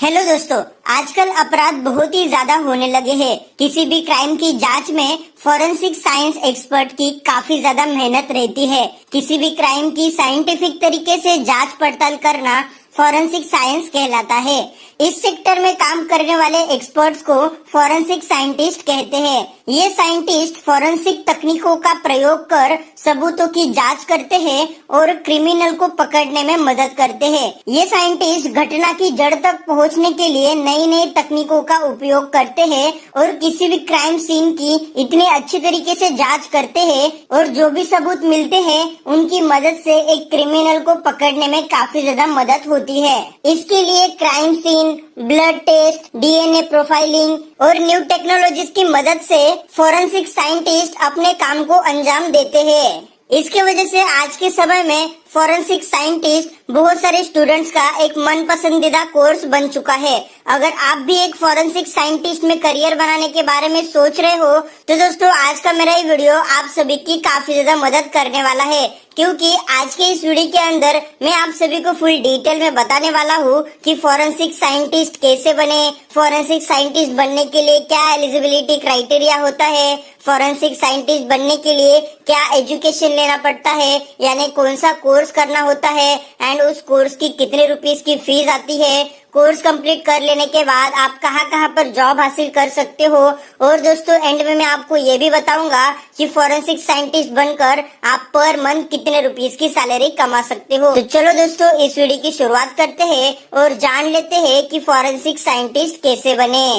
Hello दोस्तों, आजकल अपराध बहुत ही ज्यादा होने लगे हैं। किसी भी क्राइम की जांच में फॉरेंसिक साइंस एक्सपर्ट की काफी ज्यादा मेहनत रहती है। किसी भी क्राइम की साइंटिफिक तरीके से जांच पड़ताल करना फॉरेंसिक साइंस कहलाता है। इस सेक्टर में काम करने वाले एक्सपर्ट्स को फॉरेंसिक साइंटिस्ट कहते हैं। ये साइंटिस्ट फॉरेंसिक तकनीकों का प्रयोग कर सबूतों की जांच करते हैं और क्रिमिनल को पकड़ने में मदद करते हैं। ये साइंटिस्ट घटना की जड़ तक पहुंचने के लिए नई नई तकनीकों का उपयोग करते हैं और किसी भी क्राइम सीन की इतने अच्छी तरीके से जांच करते हैं और जो भी सबूत मिलते हैं उनकी मदद से एक क्रिमिनल को पकड़ने में काफी ज्यादा मदद होती है। इसके लिए crime scene, blood test, DNA profiling और न्यू टेक्नोलॉजीज की मदद से फॉरेंसिक साइंटिस्ट अपने काम को अंजाम देते हैं। इसके वजह से आज के समय में फॉरेंसिक साइंटिस्ट बहुत सारे स्टूडेंट्स का एक मन पसंदीदा कोर्स बन चुका है। अगर आप भी एक फॉरेंसिक साइंटिस्ट में करियर बनाने के बारे में सोच रहे हो तो दोस्तों आज का मेरा ये वीडियो आप सभी की काफी ज्यादा मदद करने वाला है, क्योंकि आज के इस वीडियो के अंदर मैं आप सभी को फुल डिटेल में बताने वाला हूँ कि फॉरेंसिक साइंटिस्ट कैसे बने, फॉरेंसिक साइंटिस्ट बनने के लिए क्या एलिजिबिलिटी क्राइटेरिया होता है, फॉरेंसिक साइंटिस्ट बनने के लिए क्या एजुकेशन लेना पड़ता है, यानी कौन सा कोर्स करना होता है एंड उस कोर्स की कितने रुपीस की फीस आती है, कोर्स कंप्लीट कर लेने के बाद आप कहाँ पर जॉब हासिल कर सकते हो, और दोस्तों एंड में मैं आपको ये भी बताऊंगा कि फॉरेंसिक साइंटिस्ट बनकर आप पर मंथ कितने रुपीस की सैलरी कमा सकते हो। तो चलो दोस्तों इस वीडियो की शुरुआत करते हैं और जान लेते हैं कि फॉरेंसिक साइंटिस्ट कैसे बने।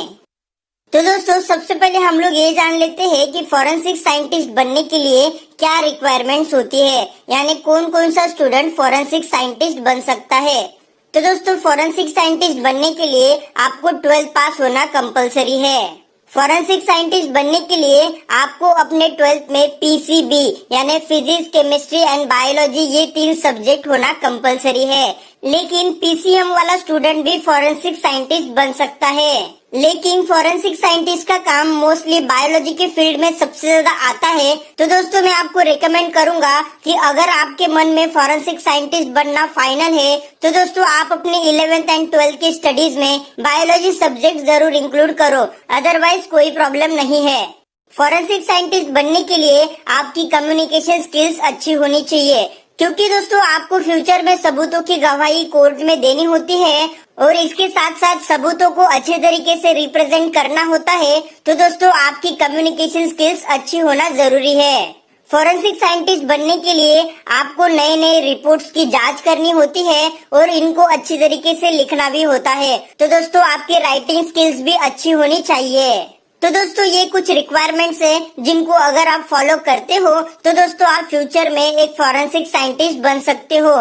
तो दोस्तों सबसे पहले हम लोग ये जान लेते हैं कि फॉरेंसिक साइंटिस्ट बनने के लिए क्या रिक्वायरमेंट्स होती है, यानी कौन कौन सा स्टूडेंट फॉरेंसिक साइंटिस्ट बन सकता है। तो दोस्तों फॉरेंसिक साइंटिस्ट बनने के लिए आपको 12th पास होना कंपलसरी है। फॉरेंसिक साइंटिस्ट बनने के लिए आपको अपने 12th में पीसीबी यानी फिजिक्स, केमिस्ट्री एंड बायोलॉजी ये 3 सब्जेक्ट होना कंपलसरी है। लेकिन पीसीएम वाला स्टूडेंट भी फॉरेंसिक साइंटिस्ट बन सकता है। लेकिन फॉरेंसिक साइंटिस्ट का काम मोस्टली बायोलॉजी के फील्ड में सबसे ज्यादा आता है। तो दोस्तों मैं आपको रेकमेंड करूंगा कि अगर आपके मन में फॉरेंसिक साइंटिस्ट बनना फाइनल है तो दोस्तों आप अपने 11th एंड 12th की स्टडीज में बायोलॉजी सब्जेक्ट जरूर इंक्लूड करो, अदरवाइज कोई प्रॉब्लम नहीं है। फॉरेंसिक साइंटिस्ट बनने के लिए आपकी कम्युनिकेशन स्किल्स अच्छी होनी चाहिए, क्योंकि दोस्तों आपको फ्यूचर में सबूतों की गवाही कोर्ट में देनी होती है और इसके साथ साथ सबूतों को अच्छे तरीके से रिप्रेजेंट करना होता है। तो दोस्तों आपकी कम्युनिकेशन स्किल्स अच्छी होना जरूरी है। फॉरेंसिक साइंटिस्ट बनने के लिए आपको नए नए रिपोर्ट्स की जांच करनी होती है और इनको अच्छी तरीके से लिखना भी होता है। तो दोस्तों आपकी राइटिंग स्किल्स भी अच्छी होनी चाहिए। तो दोस्तों ये कुछ रिक्वायरमेंट्स है जिनको अगर आप फॉलो करते हो तो दोस्तों आप फ्यूचर में एक फॉरेंसिक साइंटिस्ट बन सकते हो।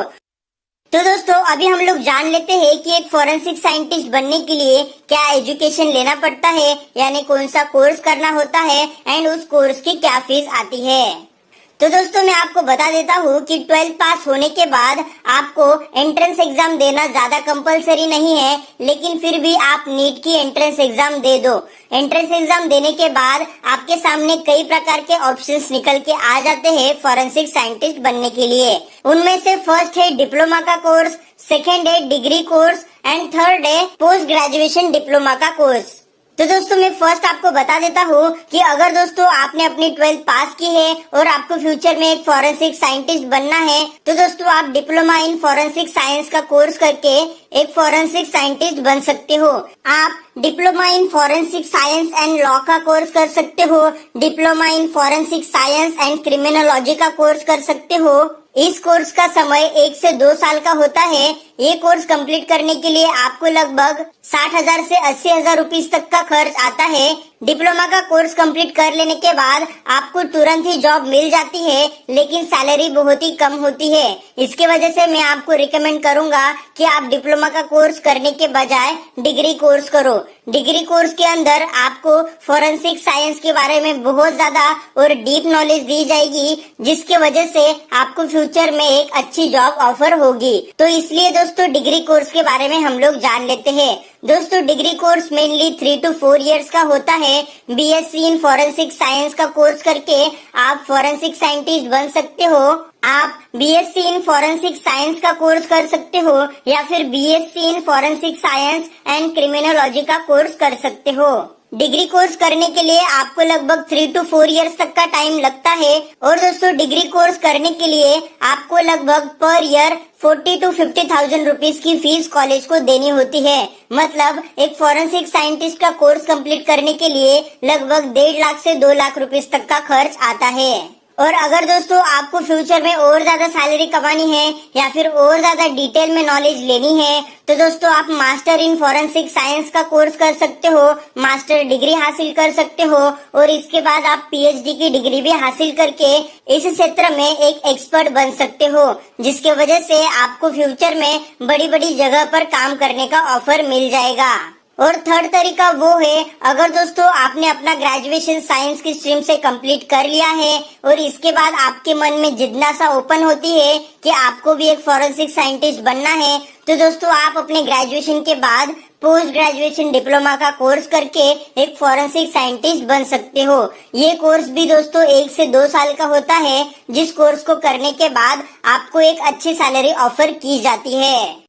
तो दोस्तों अभी हम लोग जान लेते हैं कि एक फॉरेंसिक साइंटिस्ट बनने के लिए क्या एजुकेशन लेना पड़ता है, यानी कौन सा कोर्स करना होता है एंड उस कोर्स की क्या फीस आती है। तो दोस्तों मैं आपको बता देता हूँ कि 12th पास होने के बाद आपको एंट्रेंस एग्जाम देना ज्यादा कंपलसरी नहीं है, लेकिन फिर भी आप नीट की एंट्रेंस एग्जाम दे दो। एंट्रेंस एग्जाम देने के बाद आपके सामने कई प्रकार के ऑप्शंस निकल के आ जाते हैं फॉरेंसिक साइंटिस्ट बनने के लिए। उनमें से फर्स्ट है डिप्लोमा का कोर्स, सेकेंड है डिग्री कोर्स एंड थर्ड है पोस्ट ग्रेजुएशन डिप्लोमा का कोर्स। तो दोस्तों मैं फर्स्ट आपको बता देता हूँ कि अगर दोस्तों आपने अपनी 12th पास की है और आपको फ्यूचर में एक फॉरेंसिक साइंटिस्ट बनना है तो दोस्तों आप डिप्लोमा इन फॉरेंसिक साइंस का कोर्स करके एक फॉरेंसिक साइंटिस्ट बन सकते हो। आप diploma in forensic science and law का कोर्स कर सकते हो, diploma in forensic science and criminology का कोर्स कर सकते हो। इस कोर्स का समय 1 से 2 साल का होता है। ये कोर्स कंप्लीट करने के लिए आपको लगभग 60,000 से 80,000 रुपीज तक का खर्च आता है। डिप्लोमा का कोर्स कंप्लीट कर लेने के बाद आपको तुरंत ही जॉब मिल जाती है, लेकिन सैलरी बहुत ही कम होती है। इसके वजह से मैं आपको रिकमेंड करूंगा कि आप डिप्लोमा का कोर्स करने के बजाय डिग्री कोर्स करो। डिग्री कोर्स के अंदर आपको फॉरेंसिक साइंस के बारे में बहुत ज्यादा और डीप नॉलेज दी जाएगी, जिसके वजह से आपको फ्यूचर में एक अच्छी जॉब ऑफर होगी। तो इसलिए दोस्तों डिग्री कोर्स के बारे में हम लोग जान लेते हैं। दोस्तों degree course mainly 3 to 4 years का होता है। बीएससी इन फॉरेंसिक साइंस का कोर्स करके आप फॉरेंसिक साइंटिस्ट बन सकते हो। आप बीएससी इन फॉरेंसिक साइंस का कोर्स कर सकते हो या फिर BSc in forensic science and criminology का कोर्स कर सकते हो। डिग्री कोर्स करने के लिए आपको लगभग 3 to 4 इयर्स तक का टाइम लगता है और दोस्तों डिग्री कोर्स करने के लिए आपको लगभग पर ईयर 40 to 50,000 रुपीज की फीस कॉलेज को देनी होती है। मतलब एक फॉरेंसिक साइंटिस्ट का कोर्स कंप्लीट करने के लिए लगभग 1.5 लाख से 2 लाख रुपीज तक का खर्च आता है। और अगर दोस्तों आपको फ्यूचर में और ज्यादा सैलरी कमानी है या फिर और ज्यादा डिटेल में नॉलेज लेनी है तो दोस्तों आप मास्टर इन फॉरेंसिक साइंस का कोर्स कर सकते हो, मास्टर डिग्री हासिल कर सकते हो और इसके बाद आप पीएचडी की डिग्री भी हासिल करके इस क्षेत्र में एक एक्सपर्ट बन सकते हो, जिसके वजह से आपको फ्यूचर में बड़ी बड़ी जगह पर काम करने का ऑफर मिल जाएगा। और थर्ड तरीका वो है, अगर दोस्तों आपने अपना ग्रेजुएशन साइंस की स्ट्रीम से कंप्लीट कर लिया है और इसके बाद आपके मन में जिज्ञासा ओपन होती है कि आपको भी एक फॉरेंसिक साइंटिस्ट बनना है, तो दोस्तों आप अपने ग्रेजुएशन के बाद पोस्ट ग्रेजुएशन डिप्लोमा का कोर्स करके एक फॉरेंसिक साइंटिस्ट बन सकते हो। ये कोर्स भी दोस्तों 1 से 2 साल का होता है, जिस कोर्स को करने के बाद आपको एक अच्छी सैलरी ऑफर की जाती है।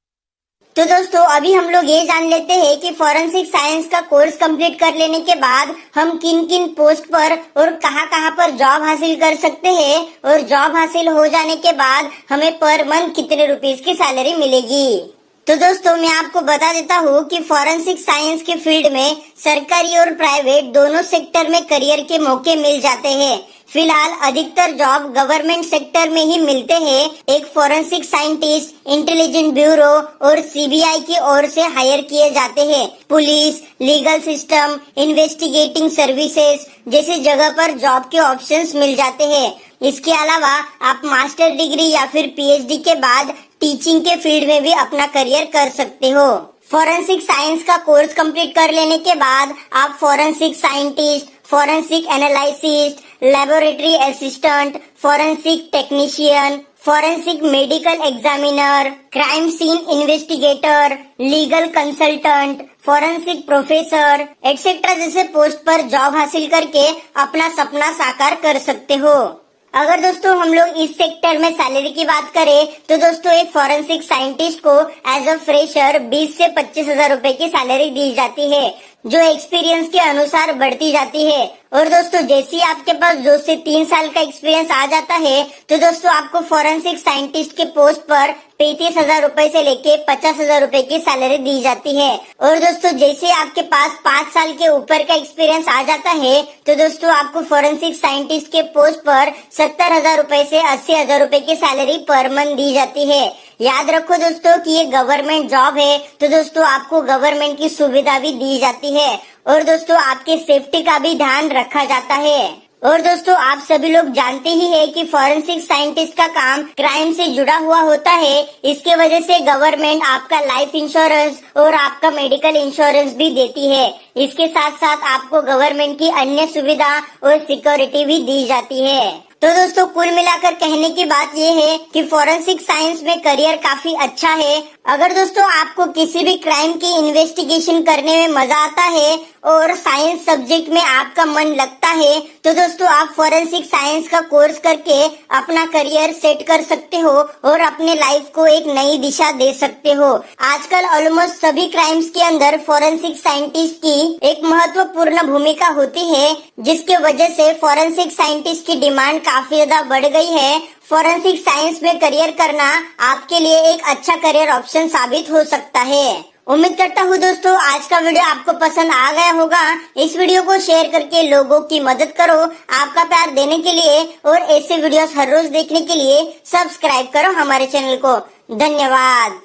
तो दोस्तों अभी हम लोग ये जान लेते हैं कि फॉरेंसिक साइंस का कोर्स कंप्लीट कर लेने के बाद हम किन किन पोस्ट पर और कहां पर जॉब हासिल कर सकते हैं और जॉब हासिल हो जाने के बाद हमें पर मंथ कितने रुपीस की सैलरी मिलेगी। तो दोस्तों मैं आपको बता देता हूँ कि फॉरेंसिक साइंस के फील्ड में सरकारी और प्राइवेट दोनों सेक्टर में करियर के मौके मिल जाते हैं। फिलहाल अधिकतर जॉब गवर्नमेंट सेक्टर में ही मिलते हैं। एक फॉरेंसिक साइंटिस्ट इंटेलिजेंस ब्यूरो और सीबीआई की ओर से हायर किए जाते हैं। Police, legal system, investigating services जैसी जगह पर जॉब के ऑप्शंस मिल जाते हैं। इसके अलावा आप मास्टर डिग्री या फिर पीएचडी के बाद टीचिंग के फील्ड में भी अपना करियर कर सकते हो। फॉरेंसिक साइंस का कोर्स कंप्लीट कर लेने के बाद आप forensic scientist, forensic analyst, laboratory assistant, forensic technician, forensic medical examiner, crime scene investigator, legal consultant, forensic professor etcetera जैसे पोस्ट पर जॉब हासिल करके अपना सपना साकार कर सकते हो। अगर दोस्तों हम लोग इस सेक्टर में सैलरी की बात करें तो दोस्तों एक फॉरेंसिक साइंटिस्ट को एज अ फ्रेशर 20 से 25,000 रुपए की सैलरी दी जाती है, जो एक्सपीरियंस के अनुसार बढ़ती जाती है। और दोस्तों जैसे ही आपके पास 2 से 3 साल का एक्सपीरियंस आ जाता है तो दोस्तों आपको फॉरेंसिक साइंटिस्ट के पोस्ट पर 35,000 रुपए से लेके 50,000 रुपए की सैलरी दी जाती है। और दोस्तों जैसे आपके पास 5 साल के ऊपर का एक्सपीरियंस आ जाता है तो दोस्तों आपको फॉरेंसिक साइंटिस्ट के पोस्ट पर 70,000 रुपए से 80,000 रुपए की सैलरी पर मंथ दी जाती है। याद रखो दोस्तों कि ये गवर्नमेंट जॉब है, तो दोस्तों आपको गवर्नमेंट की सुविधा भी दी जाती है और दोस्तों आपके सेफ्टी का भी ध्यान रखा जाता है। और दोस्तों आप सभी लोग जानते ही है कि फॉरेंसिक साइंटिस्ट का काम क्राइम से जुड़ा हुआ होता है। इसके वजह से गवर्नमेंट आपका लाइफ इंश्योरेंस और आपका मेडिकल इंश्योरेंस भी देती है। इसके साथ साथ आपको गवर्नमेंट की अन्य सुविधा और सिक्योरिटी भी दी जाती है। तो दोस्तों कुल मिलाकर कहने की बात ये है कि फॉरेंसिक साइंस में करियर काफी अच्छा है। अगर दोस्तों आपको किसी भी क्राइम की इन्वेस्टिगेशन करने में मजा आता है और साइंस सब्जेक्ट में आपका मन लगता है तो दोस्तों आप फॉरेंसिक साइंस का कोर्स करके अपना करियर सेट कर सकते हो और अपने लाइफ को एक नई दिशा दे सकते हो। आजकल ऑलमोस्ट सभी क्राइम्स के अंदर फॉरेंसिक साइंटिस्ट की एक महत्वपूर्ण भूमिका होती है, जिसके वजह से फॉरेंसिक साइंटिस्ट की डिमांड काफी ज्यादा बढ़ गई है। फॉरेंसिक साइंस में करियर करना आपके लिए एक अच्छा करियर ऑप्शन साबित हो सकता है। उम्मीद करता हूँ दोस्तों आज का वीडियो आपको पसंद आ गया होगा। इस वीडियो को शेयर करके लोगों की मदद करो। आपका प्यार देने के लिए और ऐसे वीडियोस हर रोज देखने के लिए सब्सक्राइब करो हमारे चैनल को। धन्यवाद।